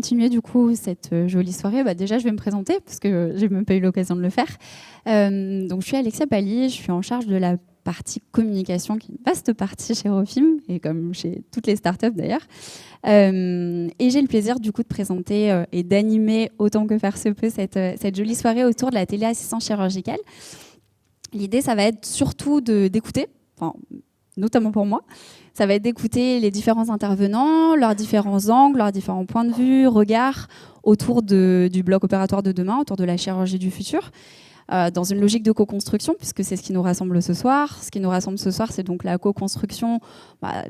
continuer du coup cette jolie soirée, déjà je vais me présenter parce que j'ai même pas eu l'occasion de le faire. Donc je suis Alexia Pali, je suis en charge de la partie communication, qui est une vaste partie chez Rofim et comme chez toutes les startups d'ailleurs. Et j'ai le plaisir du coup de présenter et d'animer autant que faire se peut cette jolie soirée autour de la téléassistance chirurgicale. L'idée, ça va être surtout d'écouter, notamment pour moi, ça va être d'écouter les différents intervenants, leurs différents angles, leurs différents points de vue, regards autour du bloc opératoire de demain, autour de la chirurgie du futur, dans une logique de co-construction, puisque c'est ce qui nous rassemble ce soir. Ce qui nous rassemble ce soir, c'est donc la co-construction,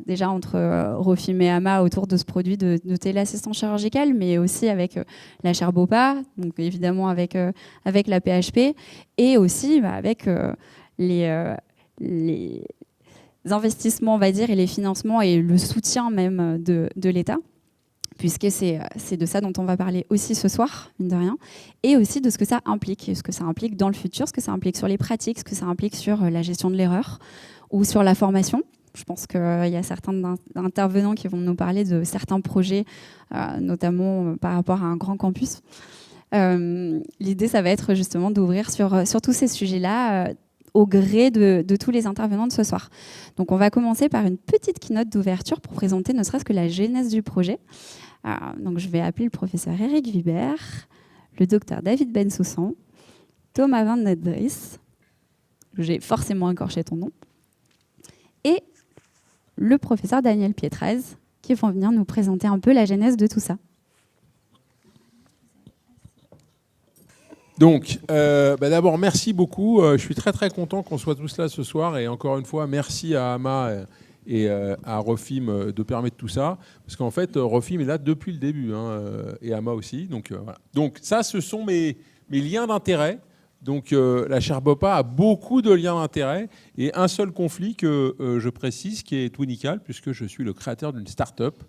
déjà entre Rofim et AMA autour de ce produit de téléassistance chirurgicale, mais aussi avec la chaire BOPA, donc évidemment avec la PHP, et aussi avec les investissements, on va dire, et les financements et le soutien même de l'État, puisque c'est de ça dont on va parler aussi ce soir, mine de rien, et aussi de ce que ça implique, ce que ça implique dans le futur, ce que ça implique sur les pratiques, ce que ça implique sur la gestion de l'erreur ou sur la formation. Je pense qu'il y a certains intervenants qui vont nous parler de certains projets, notamment par rapport à un grand campus. L'idée, ça va être justement d'ouvrir sur tous ces sujets-là, au gré de tous les intervenants de ce soir. Donc on va commencer par une petite keynote d'ouverture pour présenter ne serait-ce que la genèse du projet. Donc je vais appeler le professeur Eric Vibert, le docteur David Bensoussan, Thomas Van Nedris, j'ai forcément écorché ton nom, et le professeur Daniel Pietrez, qui vont venir nous présenter un peu la genèse de tout ça. Donc, d'abord, merci beaucoup. Je suis très, très content qu'on soit tous là ce soir. Et encore une fois, merci à AMA et à Rofim de permettre tout ça. Parce qu'en fait, Rofim est là depuis le début, et AMA aussi. Donc, voilà. Donc ça, ce sont mes liens d'intérêt. Donc, la chaire BOPA a beaucoup de liens d'intérêt. Et un seul conflit que je précise, qui est Twinical, puisque je suis le créateur d'une start-up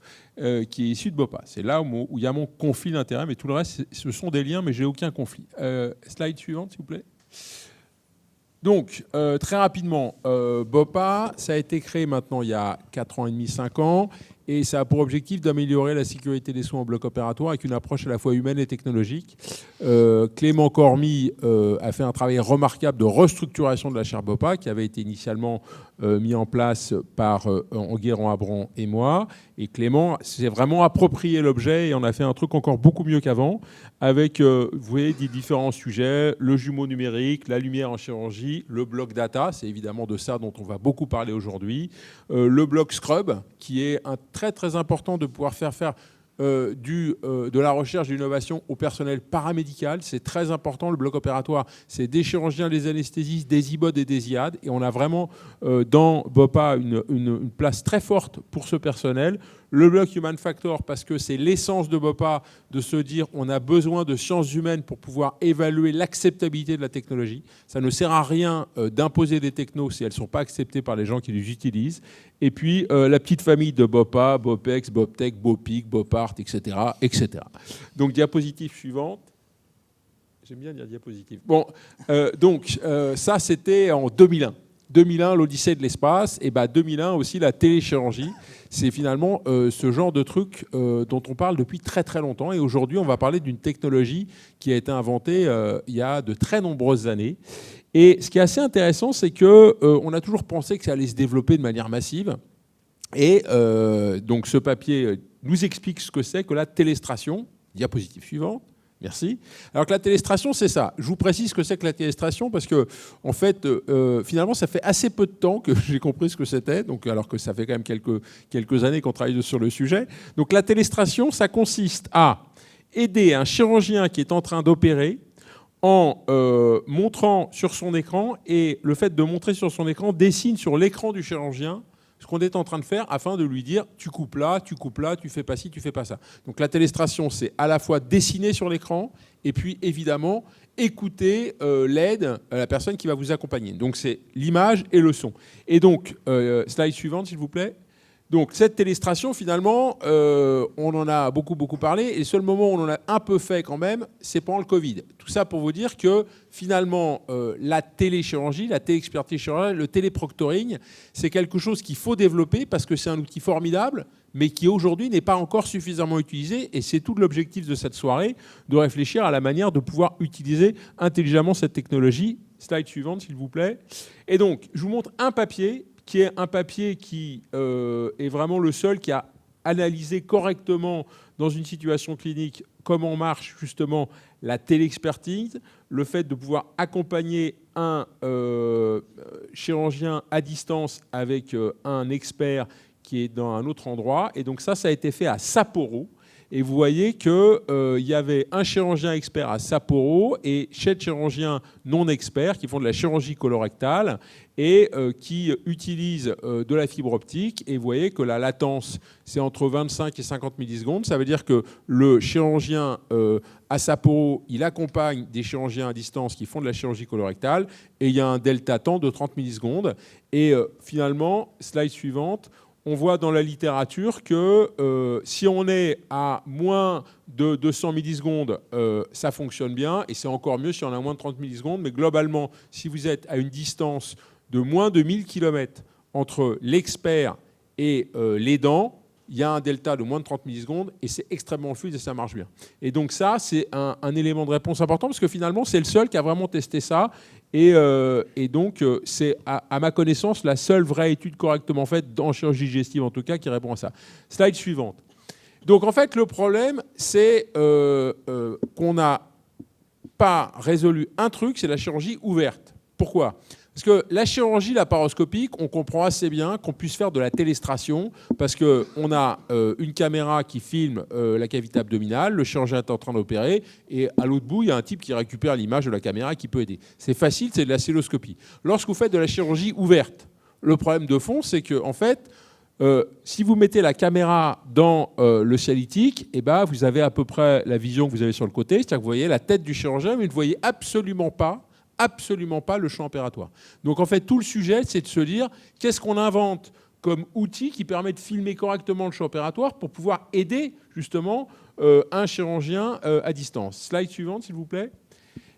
qui est issue de BOPA. C'est là où il y a mon conflit d'intérêt, mais tout le reste, ce sont des liens, mais j'ai aucun conflit. Slide suivante, s'il vous plaît. Donc, très rapidement, BOPA, ça a été créé maintenant il y a 4 ans et demi, 5 ans, et ça a pour objectif d'améliorer la sécurité des soins en bloc opératoire avec une approche à la fois humaine et technologique. Clément Cormy a fait un travail remarquable de restructuration de la chaire BOPA qui avait été initialement mis en place par Enguerrand-Abran et moi. Et Clément s'est vraiment approprié l'objet et on a fait un truc encore beaucoup mieux qu'avant avec, vous voyez, des différents sujets, le jumeau numérique, la lumière en chirurgie, le bloc data, c'est évidemment de ça dont on va beaucoup parler aujourd'hui, le bloc Scrub, qui est un très très important de pouvoir faire de la recherche et de l'innovation au personnel paramédical. C'est très important. Le bloc opératoire, c'est des chirurgiens, des anesthésistes, des IBOD et des IAD. Et on a vraiment dans BOPA une place très forte pour ce personnel. Le bloc Human Factor, parce que c'est l'essence de BOPA de se dire on a besoin de sciences humaines pour pouvoir évaluer l'acceptabilité de la technologie. Ça ne sert à rien d'imposer des technos si elles ne sont pas acceptées par les gens qui les utilisent. Et puis la petite famille de BOPA, BOPEX, BOPTEC, BOPIC, BOPART, etc., etc. Donc diapositive suivante. J'aime bien dire diapositive. Bon, ça c'était en 2001. 2001, l'Odyssée de l'espace, et 2001 aussi la téléchirurgie. C'est finalement ce genre de truc dont on parle depuis très très longtemps. Et aujourd'hui, on va parler d'une technologie qui a été inventée il y a de très nombreuses années. Et ce qui est assez intéressant, c'est qu'on a toujours pensé que ça allait se développer de manière massive. Et donc ce papier nous explique ce que c'est que la télestration. Diapositive suivante. Merci. Alors que la télestration, c'est ça. Je vous précise ce que c'est que la télestration parce que, en fait, finalement, ça fait assez peu de temps que j'ai compris ce que c'était, donc, alors que ça fait quand même quelques années qu'on travaille sur le sujet. Donc la télestration, ça consiste à aider un chirurgien qui est en train d'opérer en montrant sur son écran, et le fait de montrer sur son écran dessine sur l'écran du chirurgien ce qu'on est en train de faire afin de lui dire tu coupes là, tu fais pas ci, tu fais pas ça. Donc la télestration, c'est à la fois dessiner sur l'écran et puis évidemment écouter l'aide, la personne qui va vous accompagner. Donc c'est l'image et le son. Et donc, slide suivante s'il vous plaît. Donc cette télestration, finalement, on en a beaucoup parlé, et le seul moment où on en a un peu fait quand même, c'est pendant le Covid. Tout ça pour vous dire que finalement, la téléchirurgie, la téléexpertise chirurgicale, le téléproctoring, c'est quelque chose qu'il faut développer parce que c'est un outil formidable, mais qui aujourd'hui n'est pas encore suffisamment utilisé, et c'est tout l'objectif de cette soirée, de réfléchir à la manière de pouvoir utiliser intelligemment cette technologie. Slide suivante, s'il vous plaît. Et donc, je vous montre un papier qui est un papier qui est vraiment le seul qui a analysé correctement dans une situation clinique comment marche justement la téléexpertise, le fait de pouvoir accompagner un chirurgien à distance avec un expert qui est dans un autre endroit. Et donc ça a été fait à Sapporo. Et vous voyez qu'il y avait un chirurgien expert à Sapporo et 7 chirurgiens non experts qui font de la chirurgie colorectale et qui utilisent de la fibre optique. Et vous voyez que la latence, c'est entre 25 et 50 millisecondes. Ça veut dire que le chirurgien à Sapporo, il accompagne des chirurgiens à distance qui font de la chirurgie colorectale. Et il y a un delta temps de 30 millisecondes. Et finalement, slide suivante, on voit dans la littérature que si on est à moins de 200 millisecondes, ça fonctionne bien, et c'est encore mieux si on a moins de 30 millisecondes. Mais globalement, si vous êtes à une distance de moins de 1000 km entre l'expert et l'aidant, il y a un delta de moins de 30 millisecondes, et c'est extrêmement fluide et ça marche bien. Et donc ça, c'est un élément de réponse important, parce que finalement, c'est le seul qui a vraiment testé ça. Et donc, c'est, à ma connaissance, la seule vraie étude correctement faite, en chirurgie digestive en tout cas, qui répond à ça. Slide suivante. Donc, en fait, le problème, c'est qu'on n'a pas résolu un truc, c'est la chirurgie ouverte. Pourquoi ? Parce que la chirurgie laparoscopique, on comprend assez bien qu'on puisse faire de la télestration parce qu'on a une caméra qui filme la cavité abdominale, le chirurgien est en train d'opérer, et à l'autre bout, il y a un type qui récupère l'image de la caméra qui peut aider. C'est facile, c'est de la cystoscopie. Lorsque vous faites de la chirurgie ouverte, le problème de fond, c'est que, en fait, si vous mettez la caméra dans le cialytique, eh ben, vous avez à peu près la vision que vous avez sur le côté, c'est-à-dire que vous voyez la tête du chirurgien, mais vous ne voyez absolument pas le champ opératoire. Donc en fait, tout le sujet, c'est de se dire qu'est-ce qu'on invente comme outil qui permet de filmer correctement le champ opératoire pour pouvoir aider justement un chirurgien à distance. Slide suivante, s'il vous plaît.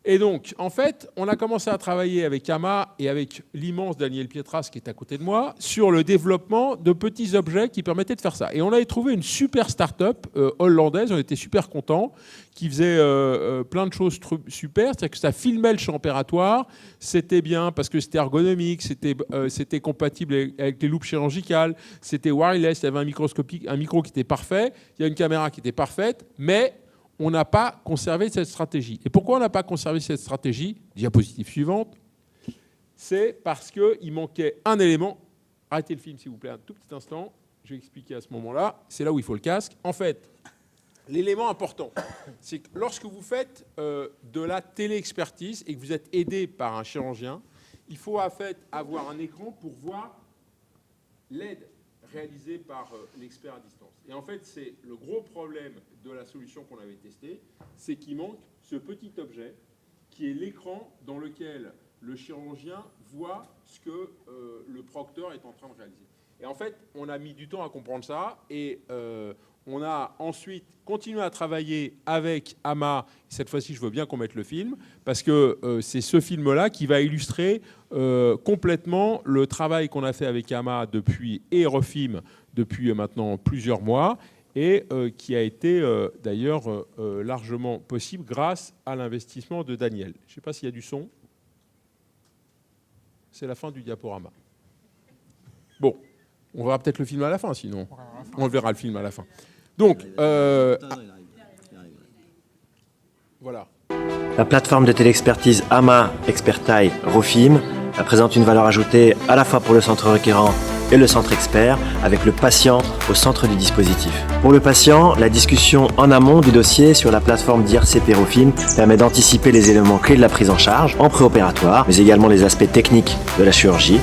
Et donc, en fait, on a commencé à travailler avec AMA et avec l'immense Daniel Pietras qui est à côté de moi sur le développement de petits objets qui permettaient de faire ça. Et on avait trouvé une super start-up hollandaise, on était super contents, qui faisait plein de choses super, c'est-à-dire que ça filmait le champ opératoire, c'était bien parce que c'était ergonomique, c'était compatible avec les loupes chirurgicales, c'était wireless, il y avait un micro qui était parfait, il y a une caméra qui était parfaite, mais on n'a pas conservé cette stratégie. Et pourquoi on n'a pas conservé cette stratégie ? Diapositive suivante. C'est parce qu'il manquait un élément. Arrêtez le film, s'il vous plaît, un tout petit instant. Je vais expliquer à ce moment-là. C'est là où il faut le casque. En fait, l'élément important, c'est que lorsque vous faites de la téléexpertise et que vous êtes aidé par un chirurgien, il faut en fait avoir un écran pour voir l'aide réalisée par l'expert à distance. Et en fait, c'est le gros problème de la solution qu'on avait testée, c'est qu'il manque ce petit objet qui est l'écran dans lequel le chirurgien voit ce que le procteur est en train de réaliser. Et en fait, on a mis du temps à comprendre ça et on a ensuite continué à travailler avec AMA. Cette fois-ci, je veux bien qu'on mette le film parce que c'est ce film-là qui va illustrer complètement le travail qu'on a fait avec AMA et Refim depuis maintenant plusieurs mois et qui a été d'ailleurs largement possible grâce à l'investissement de Daniel. Je ne sais pas s'il y a du son. C'est la fin du diaporama. Bon, on verra peut-être le film à la fin, sinon. On verra le film à la fin. Donc, voilà. La plateforme de téléexpertise AMA Expertise Refim présente une valeur ajoutée à la fois pour le centre requérant et le centre expert, avec le patient au centre du dispositif. Pour le patient, la discussion en amont du dossier sur la plateforme d'IRCP Refim permet d'anticiper les éléments clés de la prise en charge en préopératoire, mais également les aspects techniques de la chirurgie.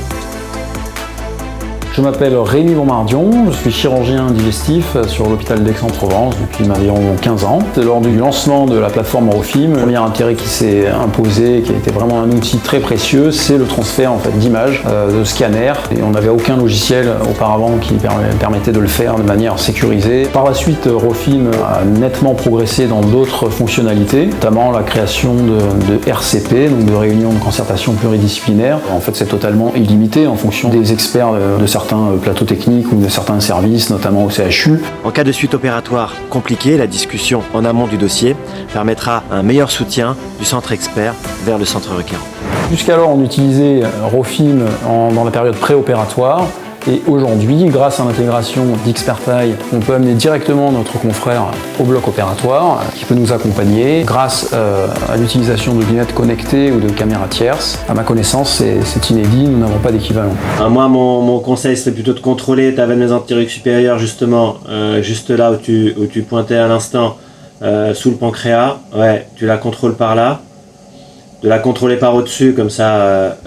Je m'appelle Rémi Bombardion, je suis chirurgien digestif sur l'hôpital d'Aix-en-Provence depuis environ 15 ans. Lors du lancement de la plateforme Eurofilm, le premier intérêt qui s'est imposé, qui a été vraiment un outil très précieux, c'est le transfert d'images, de scanners. Et on n'avait aucun logiciel auparavant qui permettait de le faire de manière sécurisée. Par la suite, Eurofilm a nettement progressé dans d'autres fonctionnalités, notamment la création de RCP, donc de réunions de concertation pluridisciplinaires. En fait, c'est totalement illimité en fonction des experts de certains plateaux techniques ou de certains services, notamment au CHU. En cas de suite opératoire compliquée, la discussion en amont du dossier permettra un meilleur soutien du centre expert vers le centre requérant. Jusqu'alors, on utilisait Eurofilm dans la période préopératoire. Et aujourd'hui, grâce à l'intégration d'Expertise, on peut amener directement notre confrère au bloc opératoire qui peut nous accompagner grâce à l'utilisation de lunettes connectées ou de caméras tierces. À ma connaissance, c'est inédit, nous n'avons pas d'équivalent. Moi, mon conseil, c'est plutôt de contrôler ta veine mésentérique supérieure, justement, juste là où tu pointais à l'instant, sous le pancréas. Ouais, tu la contrôles par là. De la contrôler par au-dessus, comme ça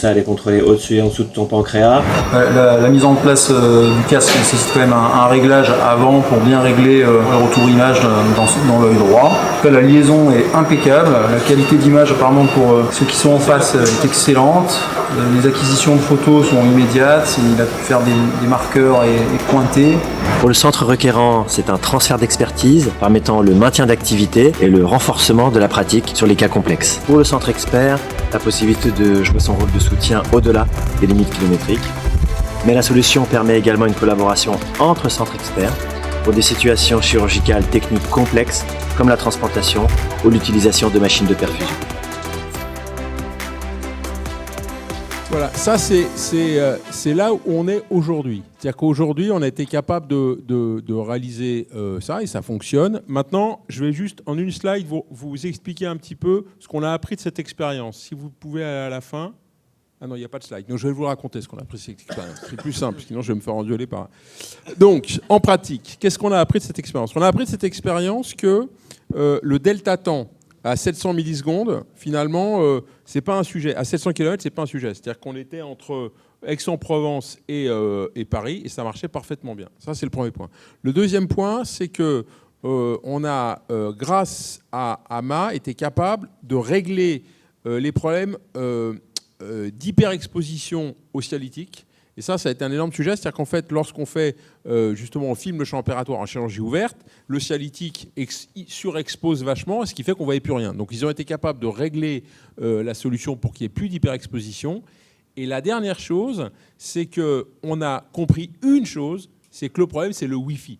elle est contrôlée au-dessus et en dessous de ton pancréas. La mise en place du casque nécessite quand même un réglage avant pour bien régler le retour image dans l'œil droit. La liaison est impeccable, la qualité d'image apparemment pour ceux qui sont en face est excellente. Les acquisitions de photos sont immédiates, il a pu faire des marqueurs et pointer. Pour le centre requérant, c'est un transfert d'expertise permettant le maintien d'activité et le renforcement de la pratique sur les cas complexes. Pour le centre expert, la possibilité de jouer son rôle de soutien au-delà des limites kilométriques. Mais la solution permet également une collaboration entre centres experts pour des situations chirurgicales techniques complexes comme la transplantation ou l'utilisation de machines de perfusion. Voilà, ça c'est là où on est aujourd'hui. C'est-à-dire qu'aujourd'hui, on a été capable de réaliser ça et ça fonctionne. Maintenant, je vais juste, en une slide, vous expliquer un petit peu ce qu'on a appris de cette expérience. Si vous pouvez aller à la fin. Ah non, il n'y a pas de slide. Donc, je vais vous raconter ce qu'on a appris de cette expérience. C'est plus simple, sinon je vais me faire engueuler par... Donc, en pratique, qu'est-ce qu'on a appris de cette expérience ? On a appris de cette expérience que le delta temps à 700 millisecondes, finalement, c'est pas un sujet. À 700 km, c'est pas un sujet. C'est-à-dire qu'on était entre Aix-en-Provence et Paris, et ça marchait parfaitement bien. Ça, c'est le premier point. Le deuxième point, c'est que on a, grâce à AMA, été capable de régler les problèmes d'hyperexposition ostialytique. Et ça a été un énorme sujet. C'est-à-dire qu'en fait, lorsqu'on fait, justement, on filme le champ opératoire en chirurgie ouverte, l'ostialytique surexpose vachement, ce qui fait qu'on ne voyait plus rien. Donc, ils ont été capables de régler la solution pour qu'il n'y ait plus d'hyperexposition. Et la dernière chose, c'est qu'on a compris une chose, c'est que le problème, c'est le Wi-Fi.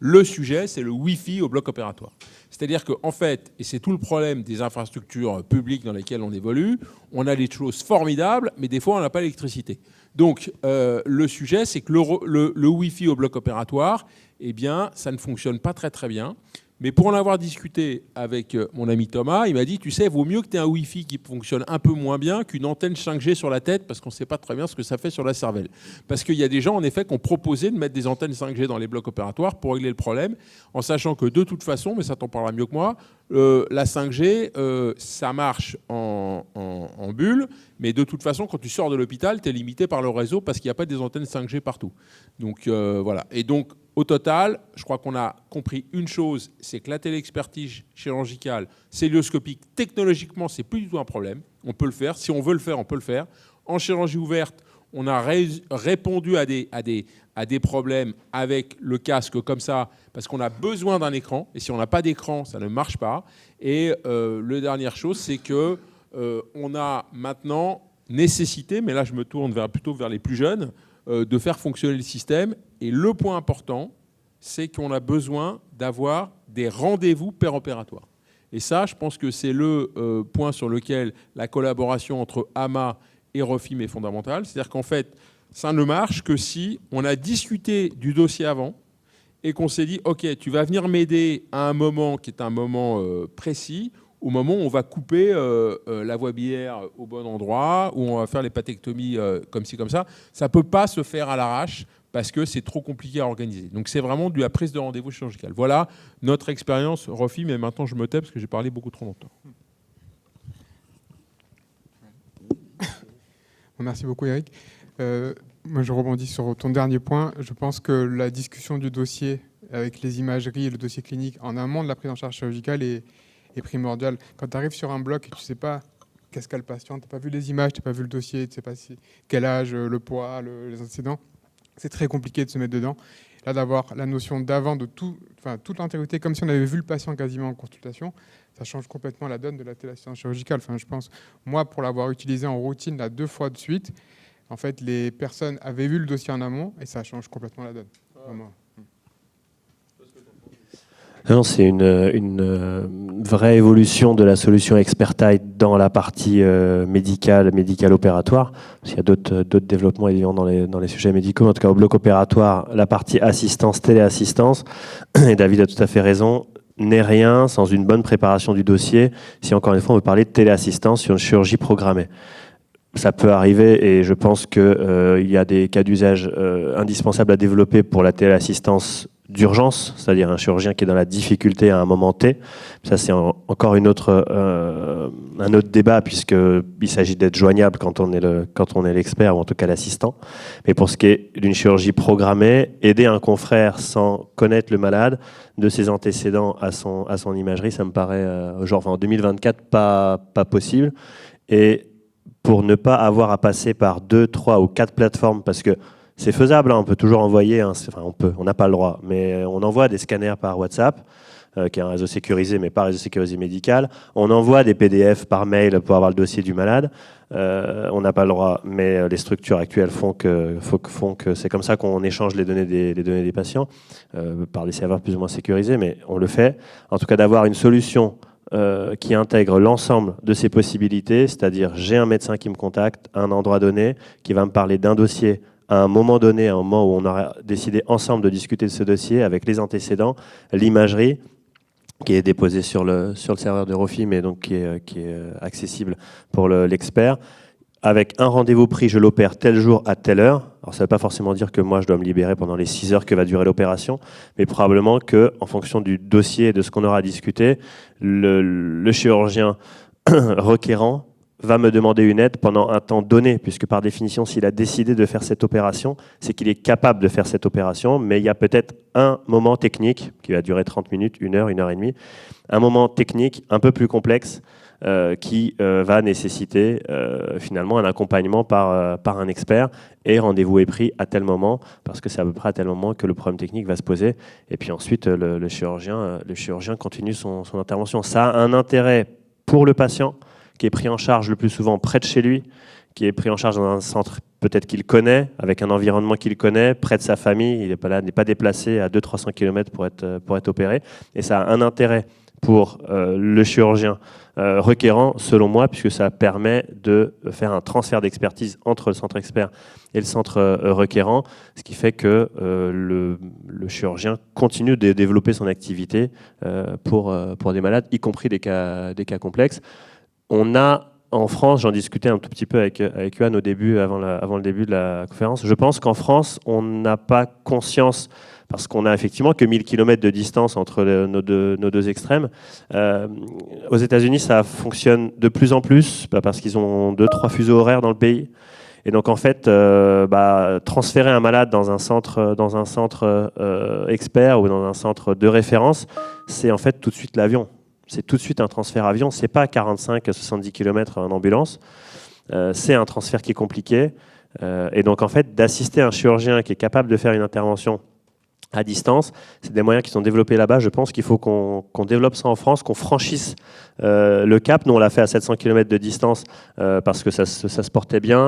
Le sujet, c'est le Wi-Fi au bloc opératoire. C'est-à-dire qu'en fait, et c'est tout le problème des infrastructures publiques dans lesquelles on évolue, on a des choses formidables, mais des fois, on n'a pas l'électricité. Donc, le sujet, c'est que le Wi-Fi au bloc opératoire, eh bien, ça ne fonctionne pas très très bien. Mais pour en avoir discuté avec mon ami Thomas, il m'a dit, tu sais, il vaut mieux que tu aies un Wi-Fi qui fonctionne un peu moins bien qu'une antenne 5G sur la tête, parce qu'on ne sait pas très bien ce que ça fait sur la cervelle. Parce qu'il y a des gens, en effet, qui ont proposé de mettre des antennes 5G dans les blocs opératoires pour régler le problème, en sachant que de toute façon, mais ça t'en parlera mieux que moi, la 5G, ça marche en bulle, mais de toute façon, quand tu sors de l'hôpital, tu es limité par le réseau parce qu'il n'y a pas des antennes 5G partout. Donc voilà. Et donc, au total, je crois qu'on a compris une chose, c'est que la téléexpertise chirurgicale, célioscopique, technologiquement, c'est plus du tout un problème. On peut le faire. Si on veut le faire, on peut le faire. En chirurgie ouverte, on a répondu à des problèmes avec le casque comme ça, parce qu'on a besoin d'un écran. Et si on n'a pas d'écran, ça ne marche pas. Et la dernière chose, c'est que on a maintenant nécessité, mais là je me tourne plutôt vers les plus jeunes, de faire fonctionner le système. Et le point important, c'est qu'on a besoin d'avoir des rendez-vous péropératoires. Et ça, je pense que c'est le point sur lequel la collaboration entre AMA et Eurofilm est fondamentale. C'est-à-dire qu'en fait, ça ne marche que si on a discuté du dossier avant et qu'on s'est dit, OK, tu vas venir m'aider à un moment qui est un moment précis, au moment où on va couper la voie biliaire au bon endroit, où on va faire l'hépatectomie comme ci, comme ça. Ça ne peut pas se faire à l'arrache parce que c'est trop compliqué à organiser. Donc c'est vraiment de la prise de rendez-vous chirurgicale. Voilà notre expérience Eurofilm, mais maintenant je me tais parce que j'ai parlé beaucoup trop longtemps. Merci beaucoup Eric. Moi, je rebondis sur ton dernier point. Je pense que la discussion du dossier avec les imageries et le dossier clinique en amont de la prise en charge chirurgicale est primordiale. Quand tu arrives sur un bloc et tu ne sais pas qu'est-ce qu'a le patient, tu n'as pas vu les images, tu n'as pas vu le dossier, tu ne sais pas quel âge, le poids, les antécédents, c'est très compliqué de se mettre dedans. Là, d'avoir la notion d'avant de toute l'antériorité, comme si on avait vu le patient quasiment en consultation, ça change complètement la donne de la téléassistance chirurgicale. Je pense, moi, pour l'avoir utilisé en routine là, 2 fois de suite, en fait, les personnes avaient vu le dossier en amont et ça change complètement la donne. Vraiment. Non, c'est une vraie évolution de la solution ExpertEye dans la partie médicale opératoire. Parce qu'il y a d'autres développements évidemment dans les sujets médicaux. En tout cas, au bloc opératoire, la partie assistance, téléassistance, et David a tout à fait raison, n'est rien sans une bonne préparation du dossier. Si encore une fois, on veut parler de téléassistance sur une chirurgie programmée. Ça peut arriver et je pense qu'il y a des cas d'usage indispensables à développer pour la téléassistance d'urgence, c'est-à-dire un chirurgien qui est dans la difficulté à un moment T. Ça, c'est encore un autre débat, puisqu'il s'agit d'être joignable quand on est l'expert, ou en tout cas l'assistant. Mais pour ce qui est d'une chirurgie programmée, aider un confrère sans connaître le malade, de ses antécédents à son imagerie, ça me paraît, en 2024, pas possible. Et pour ne pas avoir à passer par 2, 3 ou 4 plateformes, parce que c'est faisable, on peut toujours envoyer, on n'a pas le droit, mais on envoie des scanners par WhatsApp, qui est un réseau sécurisé, mais pas un réseau sécurisé médical. On envoie des PDF par mail pour avoir le dossier du malade. On n'a pas le droit, mais les structures actuelles font que c'est comme ça qu'on échange les données des patients, par des serveurs plus ou moins sécurisés, mais on le fait. En tout cas, d'avoir une solution qui intègre l'ensemble de ces possibilités, c'est-à-dire j'ai un médecin qui me contacte à un endroit donné, qui va me parler d'un dossier à un moment donné, à un moment où on aura décidé ensemble de discuter de ce dossier avec les antécédents, l'imagerie qui est déposée sur le serveur de Rofim et donc qui est accessible pour l'expert. Avec un rendez-vous pris, je l'opère tel jour à telle heure. Alors ça ne veut pas forcément dire que moi je dois me libérer pendant les 6 heures que va durer l'opération, mais probablement qu'en fonction du dossier et de ce qu'on aura discuté, le chirurgien requérant va me demander une aide pendant un temps donné, puisque par définition, s'il a décidé de faire cette opération, c'est qu'il est capable de faire cette opération, mais il y a peut-être un moment technique, qui va durer 30 minutes, 1 heure, 1 heure et demie, un moment technique un peu plus complexe, qui va nécessiter finalement un accompagnement par un expert, et rendez-vous est pris à tel moment, parce que c'est à peu près à tel moment que le problème technique va se poser, et puis ensuite le chirurgien continue son intervention. Ça a un intérêt pour le patient, qui est pris en charge le plus souvent près de chez lui, qui est pris en charge dans un centre peut-être qu'il connaît, avec un environnement qu'il connaît, près de sa famille, il n'est pas déplacé à 200-300 km pour être opéré. Et ça a un intérêt pour le chirurgien requérant, selon moi, puisque ça permet de faire un transfert d'expertise entre le centre expert et le centre requérant, ce qui fait que le chirurgien continue de développer son activité pour des malades, y compris des cas complexes. On a en France, j'en discutais un tout petit peu avec Yoann au début, avant le début de la conférence, je pense qu'en France, on n'a pas conscience, parce qu'on n'a effectivement que 1000 km de distance entre nos deux extrêmes. Aux États-Unis, ça fonctionne de plus en plus, parce qu'ils ont 2-3 fuseaux horaires dans le pays. Et donc en fait, transférer un malade dans un centre expert ou dans un centre de référence, c'est en fait tout de suite l'avion. C'est tout de suite un transfert avion, c'est pas 45-70 km en ambulance, c'est un transfert qui est compliqué. Et donc en fait, d'assister un chirurgien qui est capable de faire une intervention à distance, c'est des moyens qui sont développés là-bas. Je pense qu'il faut qu'on développe ça en France, qu'on franchisse le cap. Nous, on l'a fait à 700 km de distance parce que ça se portait bien.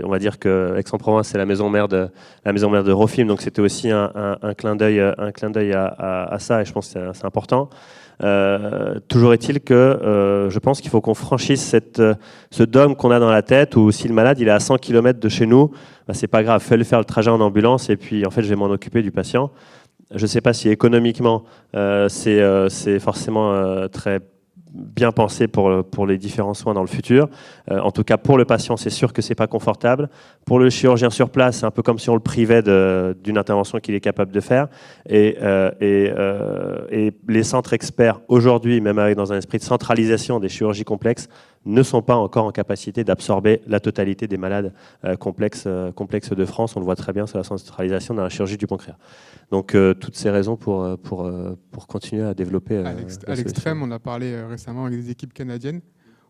On va dire que Aix-en-Provence, c'est la maison mère de Rofim, donc c'était aussi un clin d'œil à ça, et je pense que c'est important. Toujours est-il que je pense qu'il faut qu'on franchisse ce dôme qu'on a dans la tête, où si le malade il est à 100 km de chez nous, c'est pas grave, fais-le faire le trajet en ambulance et puis en fait je vais m'en occuper du patient. Je ne sais pas si économiquement c'est forcément très bien pensé pour les différents soins dans le futur. En tout cas, pour le patient, c'est sûr que c'est pas confortable. Pour le chirurgien sur place, c'est un peu comme si on le privait d'une intervention qu'il est capable de faire. Et et les centres experts aujourd'hui, même avec dans un esprit de centralisation des chirurgies complexes, ne sont pas encore en capacité d'absorber la totalité des malades complexes de France. On le voit très bien sur la centralisation dans la chirurgie du pancréas. Donc toutes ces raisons pour continuer à développer. À l'extrême, on a parlé récemment avec des équipes canadiennes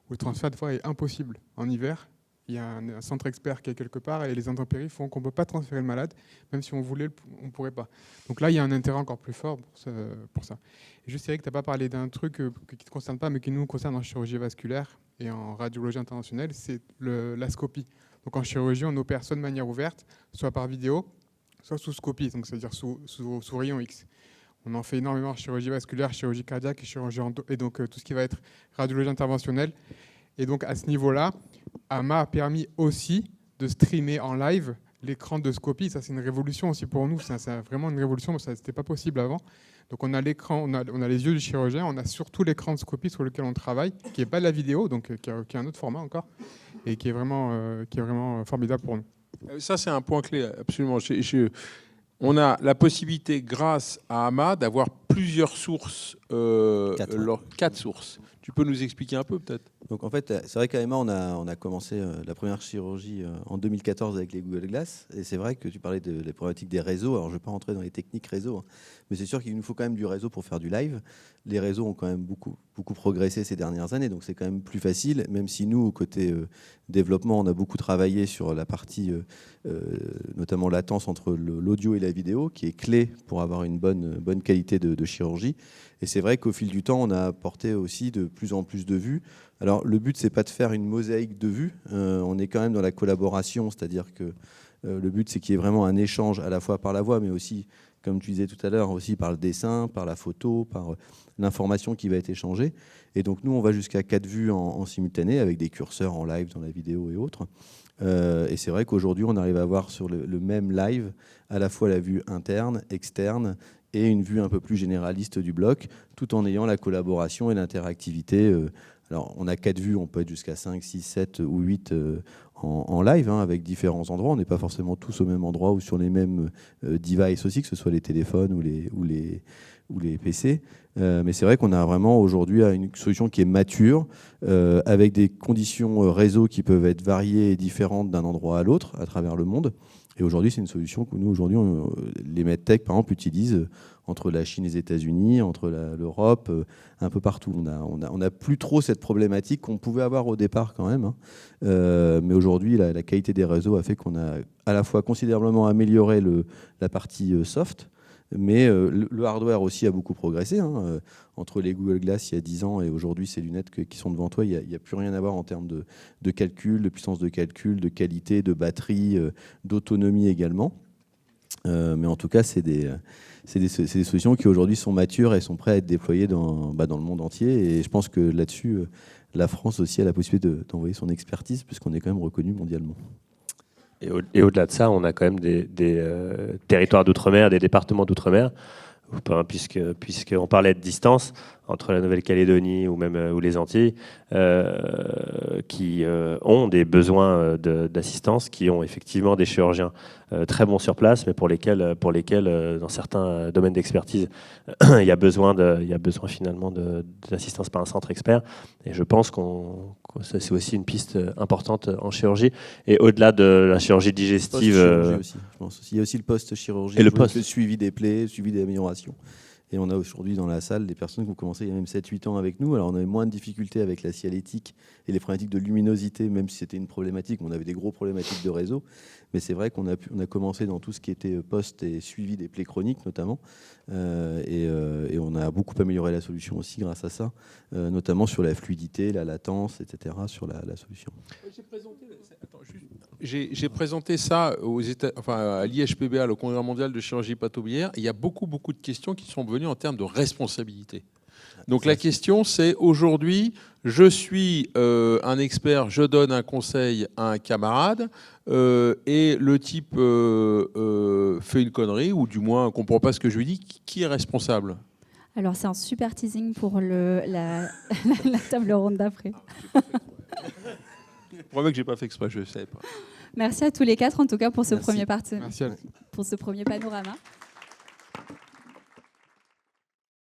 où le transfert de foie est impossible en hiver. Il y a un centre expert qui est quelque part et les intempéries font qu'on ne peut pas transférer le malade, même si on voulait, on ne pourrait pas. Donc là, il y a un intérêt encore plus fort pour ça. Et juste, Eric, tu n'as pas parlé d'un truc qui ne te concerne pas, mais qui nous concerne en chirurgie vasculaire et en radiologie interventionnelle, c'est la scopie. Donc en chirurgie, on opère soit de manière ouverte, soit par vidéo, soit sous scopie, donc c'est-à-dire sous rayon X. On en fait énormément en chirurgie vasculaire, chirurgie cardiaque et chirurgie et donc tout ce qui va être radiologie interventionnelle. Et donc à ce niveau-là, AMA a permis aussi de streamer en live l'écran de scopie. Ça, c'est une révolution aussi pour nous. C'est vraiment une révolution, ça n'était pas possible avant. Donc on a l'écran, on a les yeux du chirurgien, on a surtout l'écran de scopie sur lequel on travaille, qui n'est pas de la vidéo, donc qui est un autre format encore, et qui est vraiment formidable pour nous. Ça, c'est un point clé, absolument. On a la possibilité, grâce à AMA, d'avoir plusieurs sources, 4 sources. Tu peux nous expliquer un peu, peut-être ? Donc en fait, c'est vrai qu'à AMA, on a commencé la première chirurgie en 2014 avec les Google Glass. Et c'est vrai que tu parlais de la problématique des réseaux. Alors je ne vais pas rentrer dans les techniques réseau, hein, mais c'est sûr qu'il nous faut quand même du réseau pour faire du live. Les réseaux ont quand même beaucoup progressé ces dernières années, donc c'est quand même plus facile, même si nous, côté développement, on a beaucoup travaillé sur la partie, notamment latence entre l'audio et la vidéo, qui est clé pour avoir une bonne qualité de chirurgie. Et c'est vrai qu'au fil du temps, on a apporté aussi de plus en plus de vues. Alors le but, c'est pas de faire une mosaïque de vues, on est quand même dans la collaboration, c'est-à-dire que le but, c'est qu'il y ait vraiment un échange à la fois par la voix, mais aussi, comme tu disais tout à l'heure, aussi par le dessin, par la photo, par l'information qui va être échangée. Et donc nous, on va jusqu'à 4 vues en simultané, avec des curseurs en live dans la vidéo et autres. Et c'est vrai qu'aujourd'hui, on arrive à avoir sur le même live à la fois la vue interne, externe, et une vue un peu plus généraliste du bloc, tout en ayant la collaboration et l'interactivité. Alors, on a 4 vues, on peut être jusqu'à 5, 6, 7 ou 8 en live, hein, avec différents endroits. On n'est pas forcément tous au même endroit ou sur les mêmes devices aussi, que ce soit les téléphones ou les PC. Mais c'est vrai qu'on a vraiment aujourd'hui une solution qui est mature, avec des conditions réseau qui peuvent être variées et différentes d'un endroit à l'autre à travers le monde. Et aujourd'hui, c'est une solution que nous, aujourd'hui, les medtech, par exemple, utilisent entre la Chine et les États-Unis, entre l'Europe, un peu partout. On n'a plus trop cette problématique qu'on pouvait avoir au départ quand même, hein. Mais aujourd'hui, la qualité des réseaux a fait qu'on a à la fois considérablement amélioré la partie soft, mais le hardware aussi a beaucoup progressé, hein. Entre les Google Glass il y a 10 ans et aujourd'hui ces lunettes qui sont devant toi, il n'y a plus rien à voir en termes de calcul, de puissance de calcul, de qualité, de batterie, d'autonomie également. Mais en tout cas, c'est des solutions qui aujourd'hui sont matures et sont prêtes à être déployées dans le monde entier. Et je pense que là-dessus, la France aussi a la possibilité d'envoyer son expertise puisqu'on est quand même reconnu mondialement. Et au-delà de ça, on a quand même des territoires d'outre-mer, des départements d'outre-mer, puisqu'on parlait de distance entre la Nouvelle-Calédonie ou les Antilles, qui ont des besoins d'assistance, qui ont effectivement des chirurgiens très bons sur place, mais pour lesquels dans certains domaines d'expertise, il y a besoin finalement d'assistance par un centre expert. Et je pense que c'est aussi une piste importante en chirurgie. Et au-delà de la chirurgie digestive... Aussi, je pense aussi. Il y a aussi le post-chirurgie, et le suivi des plaies, le suivi des améliorations. Et on a aujourd'hui dans la salle des personnes qui ont commencé il y a même 7-8 ans avec nous. Alors on avait moins de difficultés avec la signalétique et les problématiques de luminosité, même si c'était une problématique. On avait des gros problématiques de réseau. Mais c'est vrai qu'on a commencé dans tout ce qui était post et suivi des plaies chroniques notamment. Et on a beaucoup amélioré la solution aussi grâce à ça, notamment sur la fluidité, la latence, etc. sur la solution. J'ai présenté ça à l'IHPBA, le Congrès mondial de chirurgie pathobiliaire. Il y a beaucoup de questions qui sont venues en termes de responsabilité. Donc la question, c'est aujourd'hui, je suis un expert, je donne un conseil à un camarade et le type fait une connerie ou du moins ne comprend pas ce que je lui dis. Qui est responsable ? Alors c'est un super teasing pour la table ronde d'après. Je promets que j'ai pas fait exprès, je sais pas. Merci à tous les 4 en tout cas pour ce Merci. premier parti, Merci. pour ce premier panorama.